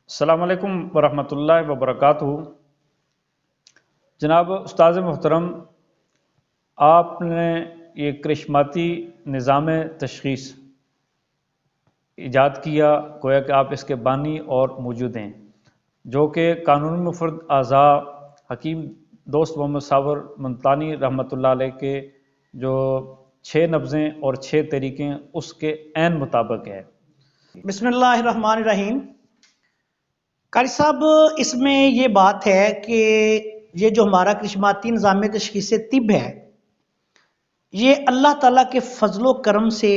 السلام علیکم ورحمۃ اللہ وبرکاتہ۔ جناب استاد محترم، آپ نے یہ کرشماتی نظام تشخیص ایجاد کیا، گویا کہ آپ اس کے بانی اور موجود ہیں، جو کہ قانون مفرد اعضاء حکیم دوست محمد صابر ملتانی رحمۃ اللہ علیہ کے جو 6 نبضیں اور 6 طریقیں اس کے عین مطابق ہے۔ بسم اللہ الرحمن الرحیم۔ قاری صاحب، اس میں یہ بات ہے کہ یہ جو ہمارا کرشماتی نظام تشخیص طب ہے، یہ اللہ تعالیٰ کے فضل و کرم سے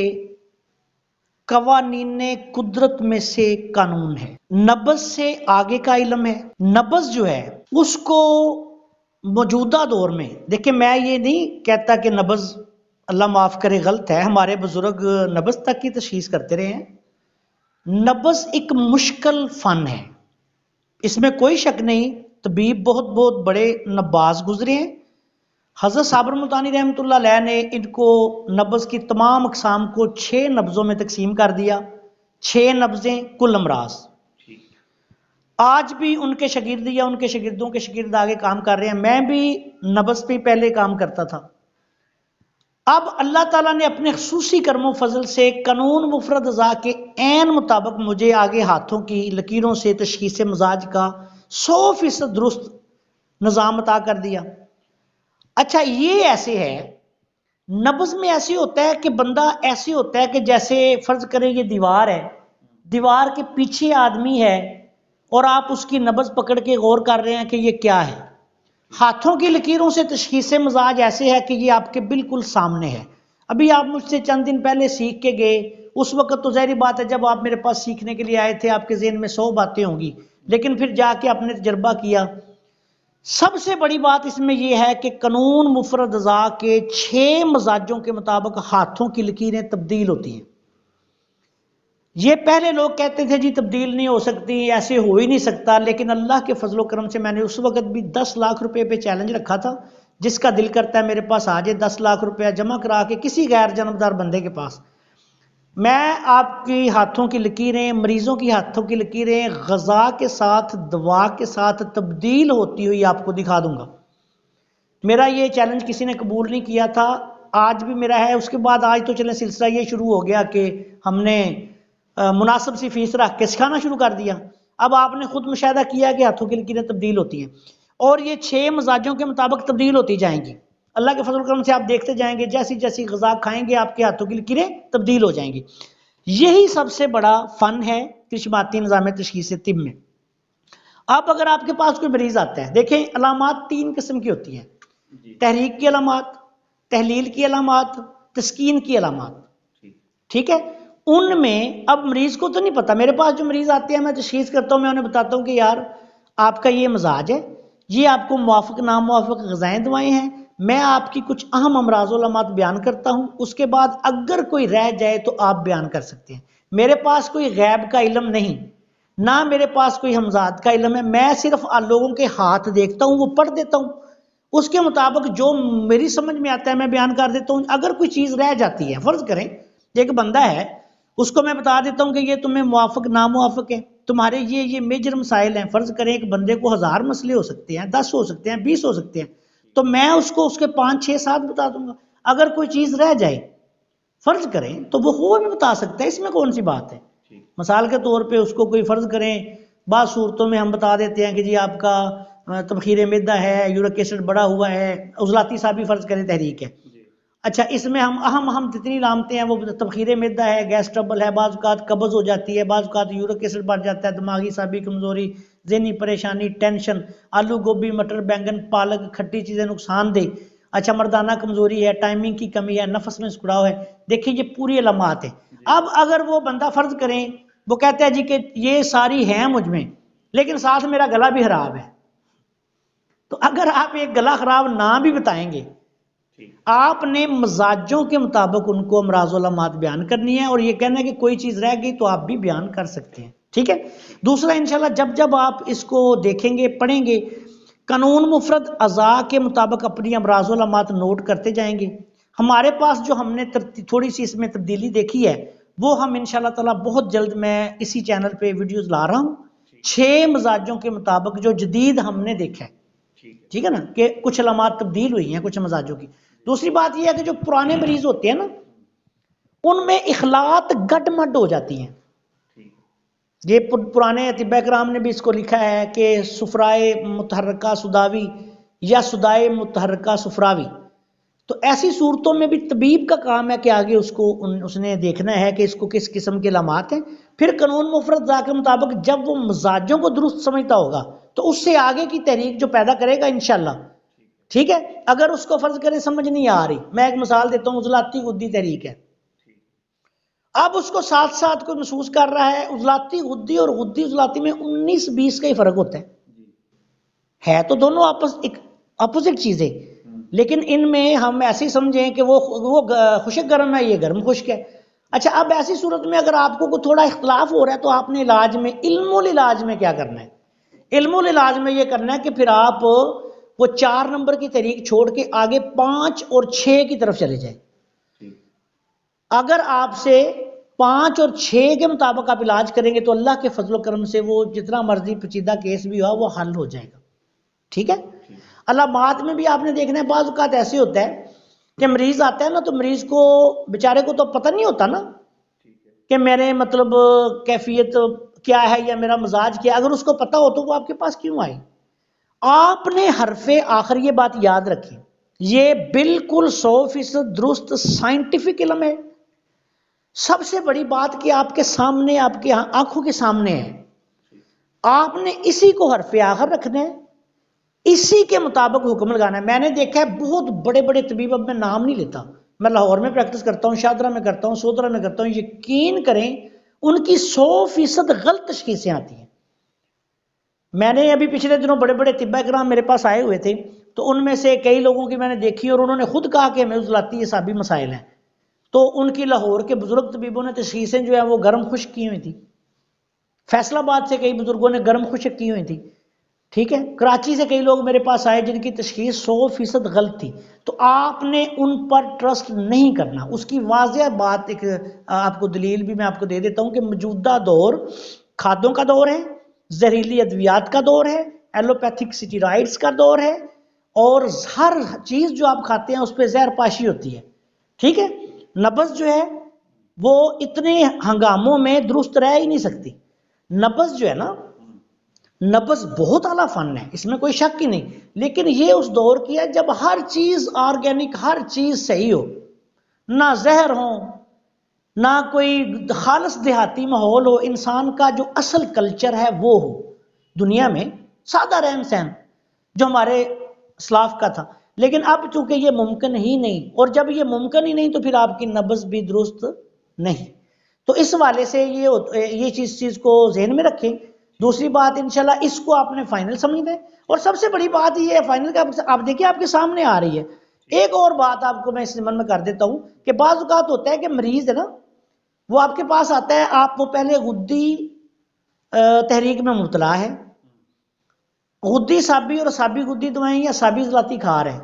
قوانین قدرت میں سے قانون ہے۔ نبض سے آگے کا علم ہے۔ نبض جو ہے اس کو موجودہ دور میں دیکھیں، میں یہ نہیں کہتا کہ نبض اللہ معاف کرے غلط ہے، ہمارے بزرگ نبض تک کی تشخیص کرتے رہے ہیں۔ نبض ایک مشکل فن ہے، اس میں کوئی شک نہیں۔ طبیب بہت بڑے نباز گزرے ہیں۔ حضرت صابر ملتانی رحمۃ اللہ علیہ نے ان کو نبض کی تمام اقسام کو 6 نبضوں میں تقسیم کر دیا۔ 6 نبضیں کل امراض۔ آج بھی ان کے شاگرد یا ان کے شاگردوں کے شاگرد آگے کام کر رہے ہیں۔ میں بھی نبض پہ پہلے کام کرتا تھا۔ اب اللہ تعالیٰ نے اپنے خصوصی کرم و فضل سے قانون مفرد اعضاء کے عین مطابق مجھے آگے ہاتھوں کی لکیروں سے تشخیص مزاج کا 100% درست نظام عطا کر دیا۔ اچھا، یہ ایسے ہے، نبض میں ایسے ہوتا ہے کہ بندہ ایسے ہوتا ہے کہ جیسے فرض کریں یہ دیوار ہے، دیوار کے پیچھے آدمی ہے اور آپ اس کی نبض پکڑ کے غور کر رہے ہیں کہ یہ کیا ہے۔ ہاتھوں کی لکیروں سے تشخیص مزاج ایسے ہے کہ یہ آپ کے بالکل سامنے ہے۔ ابھی آپ مجھ سے چند دن پہلے سیکھ کے گئے، اس وقت تو ظاہری بات ہے جب آپ میرے پاس سیکھنے کے لیے آئے تھے آپ کے ذہن میں 100 باتیں ہوں گی، لیکن پھر جا کے آپ نے تجربہ کیا۔ سب سے بڑی بات اس میں یہ ہے کہ قانون مفرد اعضاء کے 6 مزاجوں کے مطابق ہاتھوں کی لکیریں تبدیل ہوتی ہیں۔ یہ پہلے لوگ کہتے تھے جی تبدیل نہیں ہو سکتی، ایسے ہو ہی نہیں سکتا، لیکن اللہ کے فضل و کرم سے میں نے اس وقت بھی 10 لاکھ روپے پہ چیلنج رکھا تھا۔ جس کا دل کرتا ہے میرے پاس آ جائے، 10 لاکھ روپیہ جمع کرا کے کسی غیر جانبدار بندے کے پاس، میں آپ کی ہاتھوں کی لکیریں، مریضوں کی ہاتھوں کی لکیریں غذا کے ساتھ، دوا کے ساتھ تبدیل ہوتی ہوئی آپ کو دکھا دوں گا۔ میرا یہ چیلنج کسی نے قبول نہیں کیا تھا، آج بھی میرا ہے۔ اس کے بعد آج تو چلیں سلسلہ یہ شروع ہو گیا کہ ہم نے مناسب سی فیس رکھ کے سکھانا شروع کر دیا۔ اب آپ نے خود مشاہدہ کیا کہ ہاتھوں کی لکیریں تبدیل ہوتی ہیں اور یہ 6 مزاجوں کے مطابق تبدیل ہوتی جائیں گی۔ اللہ کے فضل و کرم سے آپ دیکھتے جائیں گے، جیسی جیسی غذا کھائیں گے آپ کے ہاتھوں کی لکیریں تبدیل ہو جائیں گی۔ یہی سب سے بڑا فن ہے کرشماتی نظام تشخیص طب میں۔ اب اگر آپ کے پاس کوئی مریض آتا ہے، دیکھیں علامات 3 قسم کی ہوتی ہیں: تحریک کی علامات، تحلیل کی علامات، تسکین کی علامات۔ ٹھیک ہے، ان میں اب مریض کو تو نہیں پتا۔ میرے پاس جو مریض آتے ہیں میں تشخیص کرتا ہوں، میں انہیں بتاتا ہوں کہ یار آپ کا یہ مزاج ہے، یہ آپ کو موافق ناموافق غذائیں دوائیں ہیں۔ میں آپ کی کچھ اہم امراض و علامات بیان کرتا ہوں، اس کے بعد اگر کوئی رہ جائے تو آپ بیان کر سکتے ہیں۔ میرے پاس کوئی غیب کا علم نہیں، نہ میرے پاس کوئی ہمزاد کا علم ہے، میں صرف لوگوں کے ہاتھ دیکھتا ہوں، وہ پڑھ دیتا ہوں، اس کے مطابق جو میری سمجھ میں آتا ہے میں بیان کر دیتا ہوں۔ اگر کوئی چیز رہ جاتی ہے، فرض کریں ایک بندہ ہے، اس کو میں بتا دیتا ہوں کہ یہ تمہیں موافق ناموافق ہے، تمہارے یہ میجر مسائل ہیں۔ فرض کریں ایک بندے کو 1000 مسئلے ہو سکتے ہیں، 10 ہو سکتے ہیں، 20 ہو سکتے ہیں، تو میں اس کو اس کے 5 6 7 بتا دوں گا۔ اگر کوئی چیز رہ جائے فرض کریں تو وہ بھی بتا سکتا ہے، اس میں کون سی بات ہے۔ مثال کے طور پہ اس کو کوئی فرض کریں، بعض صورتوں میں ہم بتا دیتے ہیں کہ جی آپ کا تبخیر معدہ ہے، یورک ایسڈ بڑا ہوا ہے، عضلاتی صابی فرض کریں تحریک ہے۔ اچھا، اس میں ہم اہم جتنی علامتیں ہیں وہ تبخیر معدہ ہے، گیس ٹربل ہے، بعض اوقات قبض ہو جاتی ہے، بعض اوقات یورک ایسڈ بڑھ جاتا ہے، دماغی صابی کمزوری، ذہنی پریشانی، ٹینشن، آلو گوبھی مٹر بینگن پالک کھٹی چیزیں نقصان دہ، اچھا مردانہ کمزوری ہے، ٹائمنگ کی کمی ہے، نفس میں سکڑاؤ ہے۔ دیکھیں یہ پوری علامات ہیں۔ اب اگر وہ بندہ فرض کریں وہ کہتا ہے جی کہ یہ ساری ہیں مجھ میں، لیکن ساتھ میرا گلا بھی خراب ہے، تو اگر آپ ایک گلا خراب نہ بھی بتائیں گے، آپ نے مزاجوں کے مطابق ان کو امراض و علامات بیان کرنی ہے، اور یہ کہنا ہے کہ کوئی چیز رہ گئی تو آپ بھی بیان کر سکتے ہیں۔ ٹھیک ہے، دوسرا انشاءاللہ جب آپ اس کو دیکھیں گے، پڑھیں گے، قانون مفرد اعضاء کے مطابق اپنی امراض و علامات نوٹ کرتے جائیں گے۔ ہمارے پاس جو ہم نے تھوڑی سی اس میں تبدیلی دیکھی ہے وہ ہم انشاءاللہ تعالی بہت جلد میں اسی چینل پہ ویڈیوز لا رہا ہوں، 6 مزاجوں کے مطابق جو جدید ہم نے دیکھا ہے، ٹھیک ہے نا، کہ کچھ علامات تبدیل ہوئی ہیں کچھ مزاجوں کی۔ دوسری بات یہ ہے کہ جو پرانے مریض ہوتے ہیں نا، ان میں اخلاط گڈ مڈ ہو جاتی ہیں۔ یہ پرانے طب کرام نے بھی اس کو لکھا ہے کہ سفرائے متحرکہ سداوی یا سدائے متحرکہ سفراوی۔ تو ایسی صورتوں میں بھی طبیب کا کام ہے کہ آگے اس نے دیکھنا ہے کہ اس کو کس قسم کے علامات ہیں، پھر قانون مفرد ذات کے مطابق جب وہ مزاجوں کو درست سمجھتا ہوگا تو اس سے آگے کی تحریک جو پیدا کرے گا انشاءاللہ، ٹھیک ہے۔ اگر اس کو فرض کریں سمجھ نہیں آ رہی، میں ایک مثال دیتا ہوں، عضلاتی غدی تحریک ہے، اب اس کو ساتھ ساتھ کوئی محسوس کر رہا ہے، عضلاتی غدی اور غدی عضلاتی میں 19-20 کا ہی فرق ہوتا ہے تو دونوں آپس ایک اپوزٹ چیزیں، لیکن ان میں ہم ایسے سمجھیں کہ وہ خشک گرم ہے، یہ گرم خشک ہے۔ اچھا، اب ایسی صورت میں اگر آپ کو تھوڑا اختلاف ہو رہا ہے تو آپ نے علاج میں، علم العلاج میں کیا کرنا ہے؟ علم العلاج میں یہ کرنا ہے کہ پھر آپ وہ 4 نمبر کی تحریک چھوڑ کے آگے 5 اور 6 کی طرف چلے جائیں۔ اگر آپ سے 5 اور 6 کے مطابق آپ علاج کریں گے تو اللہ کے فضل و کرم سے وہ جتنا مرضی پیچیدہ کیس بھی ہوا وہ حل ہو جائے گا، ٹھیک ہے۔ علامات میں بھی آپ نے دیکھنا ہے، بعض اوقات ایسے ہوتا ہے کہ مریض آتا ہے نا تو مریض کو بیچارے کو تو پتہ نہیں ہوتا نا کہ میرے مطلب کیفیت کیا ہے یا میرا مزاج کیا ہے۔ اگر اس کو پتہ ہو تو وہ آپ کے پاس کیوں آئے؟ آپ نے حرف آخر یہ بات یاد رکھی، یہ بالکل 100% درست سائنٹیفک علم ہے۔ سب سے بڑی بات کہ آپ کے سامنے، آپ کی آنکھوں کے سامنے ہے، آپ نے اسی کو حرف آخر رکھنا ہے، اسی کے مطابق حکم لگانا ہے۔ میں نے دیکھا ہے بہت بڑے بڑے طبیب، اب میں نام نہیں لیتا، میں لاہور میں پریکٹس کرتا ہوں، شاہدرہ میں کرتا ہوں، سودرہ میں کرتا ہوں، یقین کریں ان کی 100% غلط تشخیصیں آتی ہیں۔ میں نے ابھی پچھلے دنوں بڑے بڑے طب کرام میرے پاس آئے ہوئے تھے، تو ان میں سے کئی لوگوں کی میں نے دیکھی اور انہوں نے خود کہا کہ ہمیں عضلاتی اعصابی مسائل ہیں، تو ان کی لاہور کے بزرگ طبیبوں نے تشخیصیں جو ہیں وہ گرم خشک کی ہوئی تھی، فیصل آباد سے کئی بزرگوں نے گرم خشک کی ہوئی تھی، ٹھیک ہے، کراچی سے کئی لوگ میرے پاس آئے جن کی تشخیص 100% غلط تھی۔ تو آپ نے ان پر ٹرسٹ نہیں کرنا۔ اس کی واضح بات ایک آپ کو دلیل بھی میں آپ کو دے دیتا ہوں کہ موجودہ دور کھادوں کا دور ہے، زہریلی ادویات کا دور ہے، ایلوپیتھک سٹیرائڈز کا دور ہے، اور ہر چیز جو آپ کھاتے ہیں اس پہ زہر پاشی ہوتی ہے، ٹھیک ہے۔ نبض جو ہے وہ اتنے ہنگاموں میں درست رہ ہی نہیں سکتی۔ نبض جو ہے نا، نبض بہت اعلیٰ فن ہے، اس میں کوئی شک ہی نہیں، لیکن یہ اس دور کی ہے جب ہر چیز آرگینک، ہر چیز صحیح ہو، نہ زہر ہو، نہ کوئی خالص دیہاتی ماحول ہو، انسان کا جو اصل کلچر ہے وہ ہو دنیا میں، سادہ رہن سہن جو ہمارے اسلاف کا تھا۔ لیکن اب چونکہ یہ ممکن ہی نہیں، اور جب یہ ممکن ہی نہیں تو پھر آپ کی نبض بھی درست نہیں۔ تو اس حوالے سے یہ چیز کو ذہن میں رکھیں۔ دوسری بات انشاءاللہ اس کو آپ نے فائنل سمجھنا ہے، اور سب سے بڑی بات یہ ہے فائنل کا آپ دیکھیں آپ کے سامنے آ رہی ہے۔ ایک اور بات آپ کو میں اس ضمن میں کر دیتا ہوں کہ بعض اوقات ہوتا ہے کہ مریض ہے نا، وہ آپ کے پاس آتا ہے، آپ وہ پہلے غدی تحریک میں مبتلا ہے، غدی اعصابی اور اعصابی غدی دوائیں یا اعصابی عضلاتی کھا رہے ہیں۔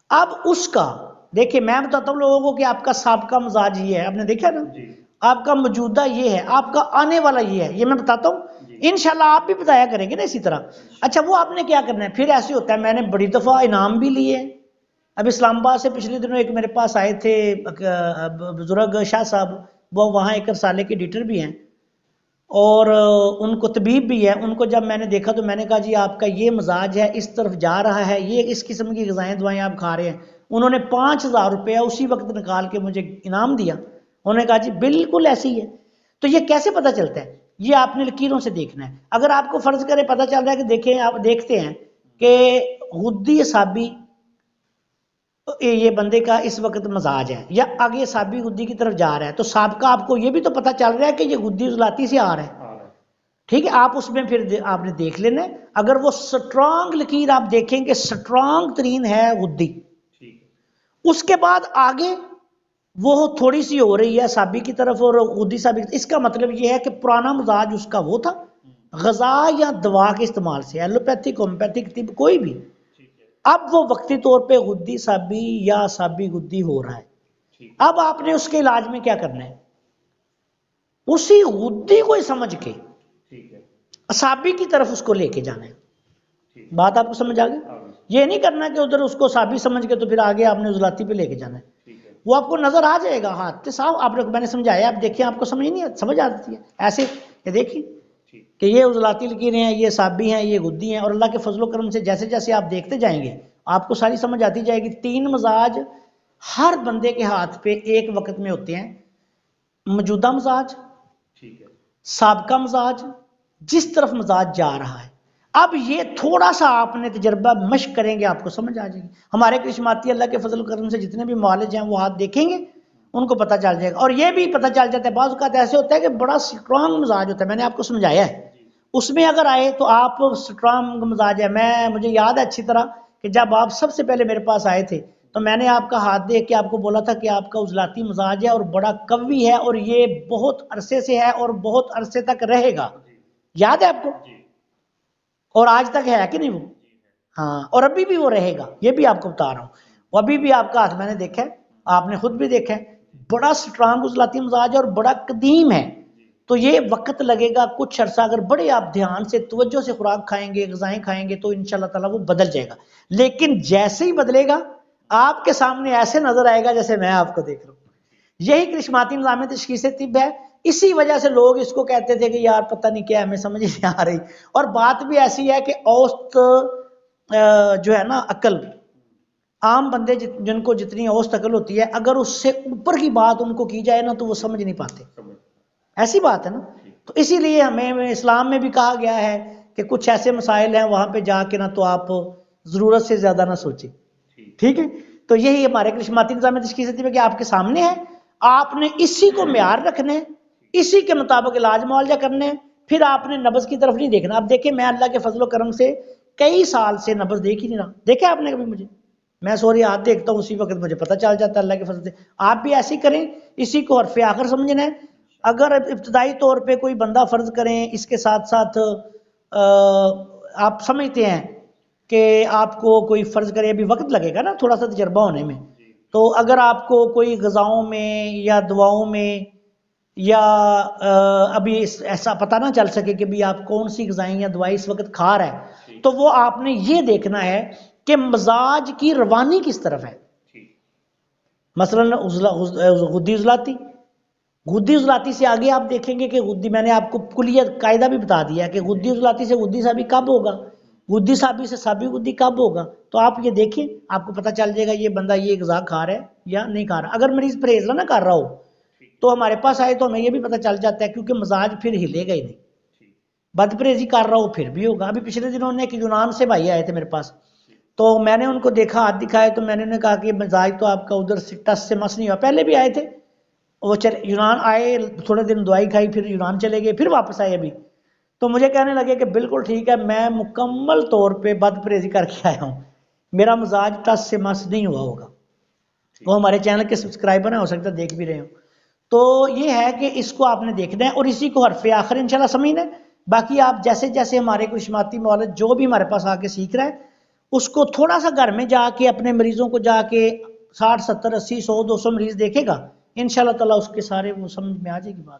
اب اس کا دیکھیں، میں بتاتا ہوں لوگوں کو کہ آپ کا سابقہ مزاج یہ ہے، آپ نے دیکھا نا، آپ کا موجودہ یہ ہے، آپ کا آنے والا یہ ہے، یہ میں بتاتا ہوں، انشاءاللہ آپ بھی بتایا کریں گے نا اسی طرح۔ اچھا، وہ آپ نے کیا کرنا ہے؟ پھر ایسے ہوتا ہے، میں نے بڑی دفعہ انعام بھی لیے۔ اب اسلام آباد سے پچھلے دنوں ایک میرے پاس آئے تھے بزرگ شاہ صاحب، وہ وہاں ایک رسالے کے ایڈیٹر بھی ہیں اور ان کو طبیب بھی ہے۔ ان کو جب میں نے دیکھا تو میں نے کہا جی آپ کا یہ مزاج ہے، اس طرف جا رہا ہے، یہ اس قسم کی غذائیں دوائیں آپ کھا رہے ہیں۔ انہوں نے 5000 روپیہ اسی وقت نکال کے مجھے انعام دیا۔ انہوں نے کہا جی بالکل ایسی ہے۔ تو یہ کیسے پتہ چلتا ہے؟ یہ آپ نے لکیروں سے دیکھنا ہے۔ اگر آپ کو فرض کرے پتہ چل رہا ہے کہ دیکھیں، آپ دیکھتے ہیں کہ غدی اعصابی یہ بندے کا اس وقت مزاج ہے، یا آگے اعصابی غدی کی طرف جا رہا ہے، تو سابقہ آپ کو یہ بھی تو پتہ چل رہا ہے کہ یہ غدی عضلاتی سے آ رہا ہے، ٹھیک ہے۔ آپ اس میں پھر آپ نے دیکھ لینا ہے، اگر وہ سٹرانگ لکیر آپ دیکھیں کہ سٹرانگ ترین ہے غدی، اس کے بعد آگے وہ تھوڑی سی ہو رہی ہے اعصابی کی طرف اور غدی اعصابی، اس کا مطلب یہ ہے کہ پرانا مزاج اس کا وہ تھا غذا یا دوا کے استعمال سے، ایلوپیتھک، ہومیوپیتھک طب کوئی بھی، اب وہ وقتی طور پہ غدی اعصابی یا اعصابی غدی ہو رہا ہے۔ اب آپ نے اس کے علاج میں کیا کرنا ہے؟ اسی غدی کو سمجھ کے اصابی کی طرف اس کو لے کے جانا ہے. بات آپ کو سمجھ آ گئی؟ یہ نہیں کرنا کہ ادھر اس کو اصابی سمجھ کے تو پھر آگے آپ نے عضلاتی پہ لے کے جانا ہے. وہ آپ کو نظر آ جائے گا ہاتھ صاحب. آپ میں نے سمجھایا, آپ دیکھیں, آپ کو سمجھ آ جاتی ہے ایسے. یہ دیکھیں کہ یہ عضلاتی لکیریں ہیں, یہ اصابی ہیں, یہ غدی ہیں, اور اللہ کے فضل و کرم سے جیسے جیسے آپ دیکھتے جائیں گے آپ کو ساری سمجھ آتی جائے گی. 3 مزاج ہر بندے کے ہاتھ پہ ایک وقت میں ہوتے ہیں. موجودہ مزاج, سابقہ مزاج, جس طرف مزاج جا رہا ہے. اب یہ تھوڑا سا آپ نے تجربہ مشق کریں گے آپ کو سمجھ آ جائے گی. ہمارے کرشماتی اللہ کے فضل و کرم سے جتنے بھی معالج ہیں وہ ہاتھ دیکھیں گے ان کو پتہ چل جائے گا. اور یہ بھی پتہ چل جاتا ہے بعض اوقات ایسے ہوتا ہے کہ بڑا سٹرانگ مزاج ہوتا ہے, میں نے آپ کو سمجھایا ہے. اس میں اگر آئے تو آپ سٹرانگ مزاج ہے. مجھے یاد ہے اچھی طرح کہ جب آپ سب سے پہلے میرے پاس آئے تھے تو میں نے آپ کا ہاتھ دیکھ کے آپ کو بولا تھا کہ آپ کا عضلاتی مزاج ہے اور بڑا قوی ہے اور یہ بہت عرصے سے ہے اور بہت عرصے تک رہے گا. یاد ہے آپ کو؟ اور آج تک ہے کہ نہیں وہ؟ ہاں, اور ابھی بھی وہ رہے گا, یہ بھی آپ کو بتا رہا ہوں. وہ ابھی بھی آپ کا ہاتھ میں نے دیکھا ہے, آپ نے خود بھی دیکھا ہے, بڑا سٹرانگ عضلاتی مزاج ہے اور بڑا قدیم ہے. تو یہ وقت لگے گا کچھ عرصہ, اگر بڑے آپ دھیان سے توجہ سے خوراک کھائیں گے, غذائیں کھائیں گے تو انشاءاللہ تعالیٰ وہ بدل جائے گا. لیکن جیسے ہی بدلے گا آپ کے سامنے ایسے نظر آئے گا جیسے میں آپ کو دیکھ رہا ہوں. یہی کرشماتی نظام تشخیص طب ہے. اسی وجہ سے لوگ اس کو کہتے تھے کہ یار پتہ نہیں کیا, ہمیں سمجھ نہیں آ رہی. اور بات بھی ایسی ہے کہ اوسط جو ہے نا عقل, عام بندے جن کو جتنی اوسط عقل ہوتی ہے, اگر اس سے اوپر کی بات ان کو کی جائے نا تو وہ سمجھ نہیں پاتے. ایسی بات ہے نا. تو اسی لیے ہمیں اسلام میں بھی کہا گیا ہے کہ کچھ ایسے مسائل ہیں وہاں پہ جا کے نا تو آپ ضرورت سے زیادہ نہ سوچیں. ٹھیک ہے, تو یہی ہمارے کرشماتی نظام تشخیص طب کہ آپ کے سامنے ہے, آپ نے اسی کو معیار رکھنے, اسی کے مطابق علاج معالجہ کرنے. پھر آپ نے نبض کی طرف نہیں دیکھنا. اب دیکھیں میں اللہ کے فضل و کرم سے کئی سال سے نبض دیکھ ہی نہیں رہا. دیکھا آپ نے کبھی مجھے؟ میں سوری ہاتھ دیکھتا ہوں اسی وقت مجھے پتہ چل جاتا ہے اللہ کے فضل سے. آپ بھی ایسے ہی کریں, اسی کو حرف آخر سمجھنا ہے. اگر ابتدائی طور پہ کوئی بندہ فرض کریں, اس کے ساتھ ساتھ آپ سمجھتے ہیں کہ آپ کو کوئی فرض کرے, ابھی وقت لگے گا نا تھوڑا سا تجربہ ہونے میں, تو اگر آپ کو کوئی غذاؤں میں یا دواؤں میں یا ابھی ایسا پتہ نہ چل سکے کہ بھی آپ کون سی غذائیں یا دوائی اس وقت کھا رہا ہے, تو وہ آپ نے یہ دیکھنا ہے کہ مزاج کی روانی کس طرف ہے. مثلا غدی عضلاتی, غدی عضلاتی سے آگے آپ دیکھیں گے کہ غدی, میں نے آپ کو کلیت قاعدہ بھی بتا دیا کہ غدی عضلاتی سے غدی صابی کب ہوگا, غدی صابی سے صابی غدی کب ہوگا. تو آپ یہ دیکھیں, آپ کو پتہ چل جائے گا یہ بندہ یہ غذا کھا رہا ہے یا نہیں کھا رہا. اگر مریض پرہیز نہ کر رہا ہو تو ہمارے پاس آئے تو ہمیں یہ بھی پتہ چل جاتا ہے, کیونکہ مزاج پھر ہلے گا ہی نہیں. بد پرہیزی کر رہا ہو پھر بھی ہوگا. ابھی پچھلے دنوں نے ایک یونان سے بھائی آئے تھے میرے پاس, تو میں نے ان کو دیکھا, ہاتھ دکھائے, تو میں نے انہیں کہا کہ مزاج تو آپ کا ادھر سے ٹس سے مس نہیں ہوا. پہلے بھی آئے تھے وہ, یونان آئے, تھوڑے دن دوائی کھائی, پھر یونان چلے گئے, پھر واپس آئے ابھی. تو مجھے کہنے لگے کہ بالکل ٹھیک ہے, میں مکمل طور پہ بد پرہیزی کر کے آیا ہوں, میرا مزاج ٹس سے مس نہیں ہوا ہوگا. وہ ہمارے چینل کے سبسکرائبر ہیں, ہو سکتا ہے دیکھ بھی رہے ہوں. تو یہ ہے کہ اس کو آپ نے دیکھنا ہے اور اسی کو حرف آخر انشاءاللہ سمجھنا ہے. باقی آپ جیسے جیسے ہمارے کرشماتی معالج جو بھی ہمارے پاس آ کے سیکھ رہا ہے, اس کو تھوڑا سا گھر میں جا کے اپنے مریضوں کو جا کے 60 70 80 100 200 مریض دیکھے گا, انشاءاللہ تعالیٰ اس کے سارے وہ سمجھ میں آ جائے گی بات.